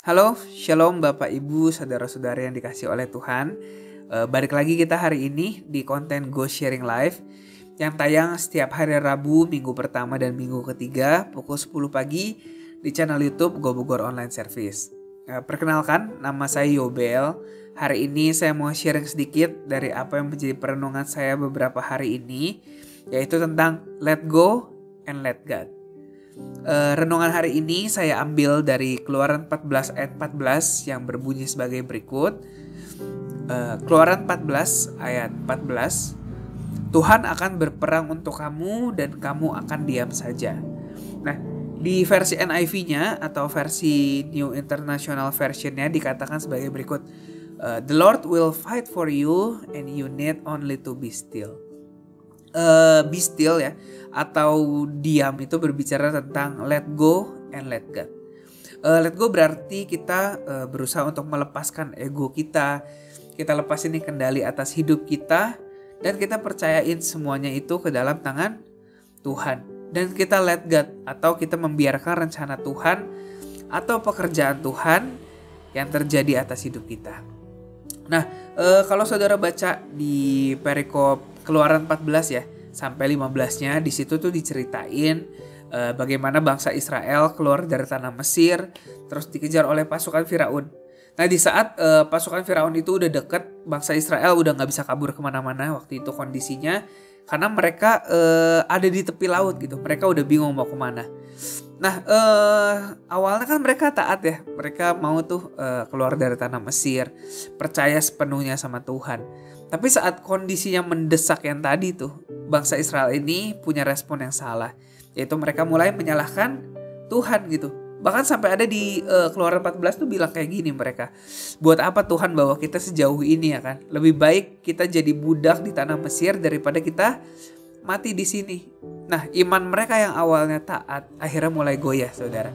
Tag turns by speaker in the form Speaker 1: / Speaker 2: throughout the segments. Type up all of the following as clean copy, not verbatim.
Speaker 1: Halo, shalom Bapak Ibu, saudara-saudara yang dikasih oleh Tuhan. Balik lagi kita hari ini di konten Go Sharing Live yang tayang setiap hari Rabu, minggu pertama dan minggu ketiga pukul 10 pagi di channel YouTube Go Bogor Online Service. Perkenalkan, nama saya Yobel. Hari ini saya mau sharing sedikit dari apa yang menjadi perenungan saya beberapa hari ini, yaitu tentang Let Go and Let God. Renungan hari ini saya ambil dari Keluaran 14 ayat 14 yang berbunyi sebagai berikut. Keluaran 14 ayat 14. Tuhan akan berperang untuk kamu dan kamu akan diam saja. Nah, di versi NIV-nya atau versi New International Version-nya dikatakan sebagai berikut. The Lord will fight for you and you need only to be still. Be still ya, atau diam itu berbicara tentang let go and let God. Let go berarti kita berusaha untuk melepaskan ego kita lepasin nih kendali atas hidup kita, dan kita percayain semuanya itu ke dalam tangan Tuhan. Dan kita let God, atau kita membiarkan rencana Tuhan atau pekerjaan Tuhan yang terjadi atas hidup kita. Nah, kalau saudara baca di perikop Keluaran 14 ya, sampai 15-nya, di situ tuh diceritain bagaimana bangsa Israel keluar dari tanah Mesir, terus dikejar oleh pasukan Firaun. Nah, di saat pasukan Firaun itu udah deket, bangsa Israel udah gak bisa kabur kemana-mana waktu itu kondisinya, karena mereka ada di tepi laut gitu, mereka udah bingung mau kemana. Nah, awalnya kan mereka taat ya, mereka mau tuh keluar dari tanah Mesir, percaya sepenuhnya sama Tuhan. Tapi saat kondisinya mendesak yang tadi tuh, bangsa Israel ini punya respon yang salah, yaitu mereka mulai menyalahkan Tuhan gitu. Bahkan sampai ada di Keluaran 14 tuh bilang kayak gini mereka, buat apa Tuhan bawa kita sejauh ini ya kan? Lebih baik kita jadi budak di tanah Mesir daripada kita mati di sini. Nah, iman mereka yang awalnya taat akhirnya mulai goyah, saudara.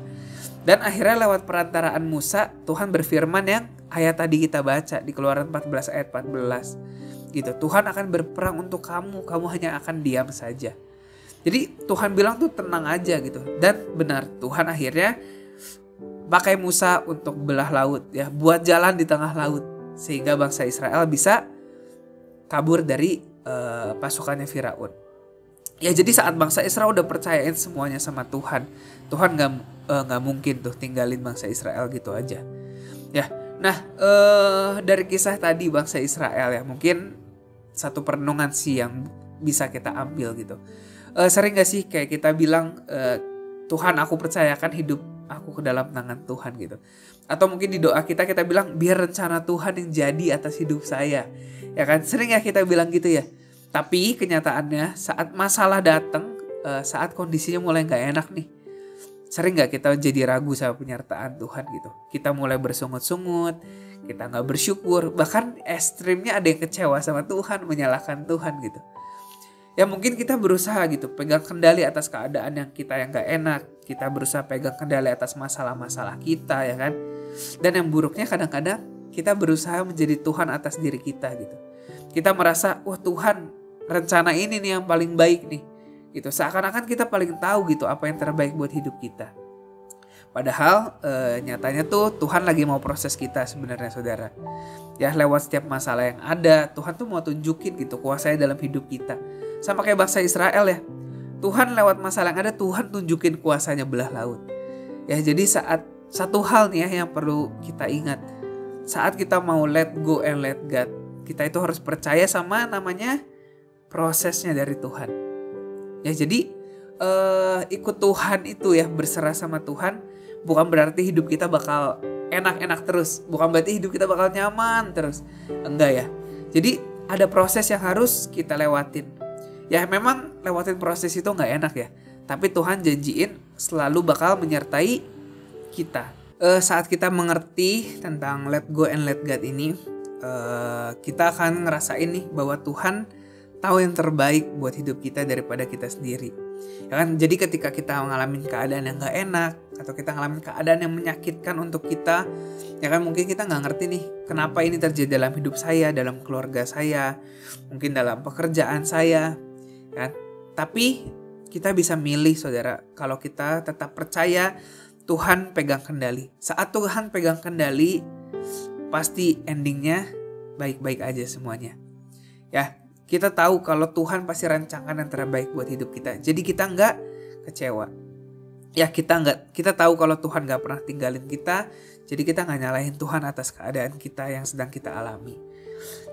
Speaker 1: Dan akhirnya lewat perantaraan Musa, Tuhan berfirman yang ayat tadi kita baca di Keluaran 14 ayat 14. Gitu. Tuhan akan berperang untuk kamu hanya akan diam saja. Jadi Tuhan bilang tuh tenang aja gitu. Dan benar, Tuhan akhirnya pakai Musa untuk belah laut ya, buat jalan di tengah laut sehingga bangsa Israel bisa kabur dari pasukannya Firaun. Ya, jadi saat bangsa Israel udah percayain semuanya sama Tuhan, Tuhan nggak mungkin tuh tinggalin bangsa Israel gitu aja. Ya, nah dari kisah tadi bangsa Israel ya, mungkin satu perenungan sih yang bisa kita ambil gitu. Sering gak sih kayak kita bilang, Tuhan aku percayakan hidup aku ke dalam tangan Tuhan gitu. Atau mungkin di doa kita bilang biar rencana Tuhan yang jadi atas hidup saya. Ya kan, sering ya kita bilang gitu ya. Tapi kenyataannya saat masalah datang, saat kondisinya mulai gak enak nih, sering gak kita jadi ragu sama penyertaan Tuhan gitu. Kita mulai bersungut-sungut, kita gak bersyukur, bahkan ekstrimnya ada yang kecewa sama Tuhan, menyalahkan Tuhan gitu. Ya mungkin kita berusaha gitu, pegang kendali atas keadaan yang gak enak. Kita berusaha pegang kendali atas masalah-masalah kita ya kan. Dan yang buruknya kadang-kadang kita berusaha menjadi Tuhan atas diri kita gitu. Kita merasa, wah Tuhan, rencana ini nih yang paling baik nih gitu. Seakan-akan kita paling tahu gitu apa yang terbaik buat hidup kita. Padahal nyatanya tuh Tuhan lagi mau proses kita sebenarnya, saudara. Ya, lewat setiap masalah yang ada, Tuhan tuh mau tunjukin gitu kuasanya dalam hidup kita. Sama kayak bangsa Israel ya. Tuhan lewat masalah yang ada, Tuhan tunjukin kuasanya belah laut. Ya, jadi saat satu hal nih ya yang perlu kita ingat. Saat kita mau let go and let God, kita itu harus percaya sama namanya prosesnya dari Tuhan. Ya, jadi ikut Tuhan itu ya, berserah sama Tuhan, bukan berarti hidup kita bakal enak-enak terus, bukan berarti hidup kita bakal nyaman terus. Enggak ya. Jadi ada proses yang harus kita lewatin. Ya memang lewatin proses itu gak enak ya, tapi Tuhan janjiin selalu bakal menyertai kita. Saat kita mengerti tentang let go and let God ini, kita akan ngerasain nih bahwa Tuhan tahu yang terbaik buat hidup kita daripada kita sendiri. Ya kan, jadi ketika kita mengalami keadaan yang gak enak, atau kita mengalami keadaan yang menyakitkan untuk kita, ya kan, mungkin kita gak ngerti nih kenapa ini terjadi dalam hidup saya, dalam keluarga saya, mungkin dalam pekerjaan saya kan. Tapi kita bisa milih, saudara, kalau kita tetap percaya Tuhan pegang kendali. Saat Tuhan pegang kendali, pasti endingnya baik-baik aja semuanya. Ya, kita tahu kalau Tuhan pasti rancangan yang terbaik buat hidup kita. Jadi kita nggak kecewa. Ya, kita tahu kalau Tuhan nggak pernah tinggalin kita. Jadi kita nggak nyalahin Tuhan atas keadaan kita yang sedang kita alami.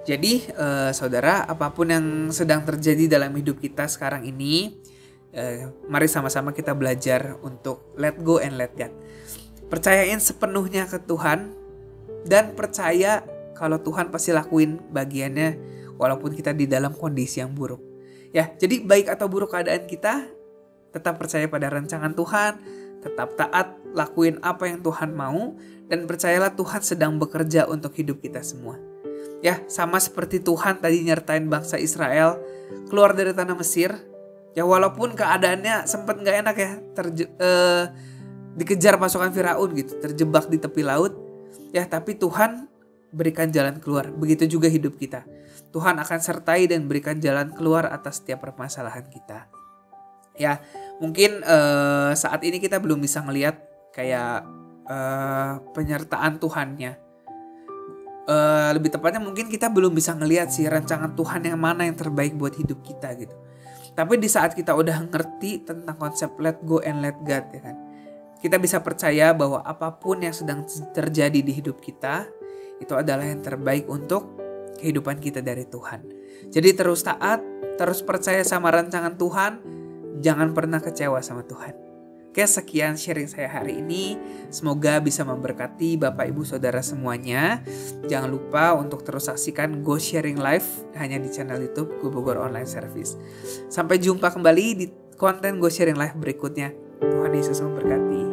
Speaker 1: Jadi saudara, apapun yang sedang terjadi dalam hidup kita sekarang ini, mari sama-sama kita belajar untuk let go and let God. Percayain sepenuhnya ke Tuhan dan percaya kalau Tuhan pasti lakuin bagiannya walaupun kita di dalam kondisi yang buruk. Ya, jadi baik atau buruk keadaan kita, tetap percaya pada rancangan Tuhan, tetap taat, lakuin apa yang Tuhan mau, dan percayalah Tuhan sedang bekerja untuk hidup kita semua. Ya, sama seperti Tuhan tadi nyertain bangsa Israel keluar dari tanah Mesir. Ya, walaupun keadaannya sempat gak enak ya, dikejar pasukan Firaun gitu, terjebak di tepi laut. Ya, tapi Tuhan berikan jalan keluar. Begitu juga hidup kita. Tuhan akan sertai dan berikan jalan keluar atas setiap permasalahan kita. Ya, mungkin saat ini kita belum bisa ngelihat kayak penyertaan Tuhannya. Lebih tepatnya mungkin kita belum bisa ngelihat sih rancangan Tuhan yang mana yang terbaik buat hidup kita gitu. Tapi di saat kita udah ngerti tentang konsep let go and let God, ya kan, kita bisa percaya bahwa apapun yang sedang terjadi di hidup kita itu adalah yang terbaik untuk kehidupan kita dari Tuhan. Jadi terus taat, terus percaya sama rancangan Tuhan, jangan pernah kecewa sama Tuhan. Oke, sekian sharing saya hari ini. Semoga bisa memberkati Bapak Ibu Saudara semuanya. Jangan lupa untuk terus saksikan Go Sharing Live hanya di channel YouTube Go Bogor Online Service. Sampai jumpa kembali di konten Go Sharing Live berikutnya. Tuhan Yesus memberkati.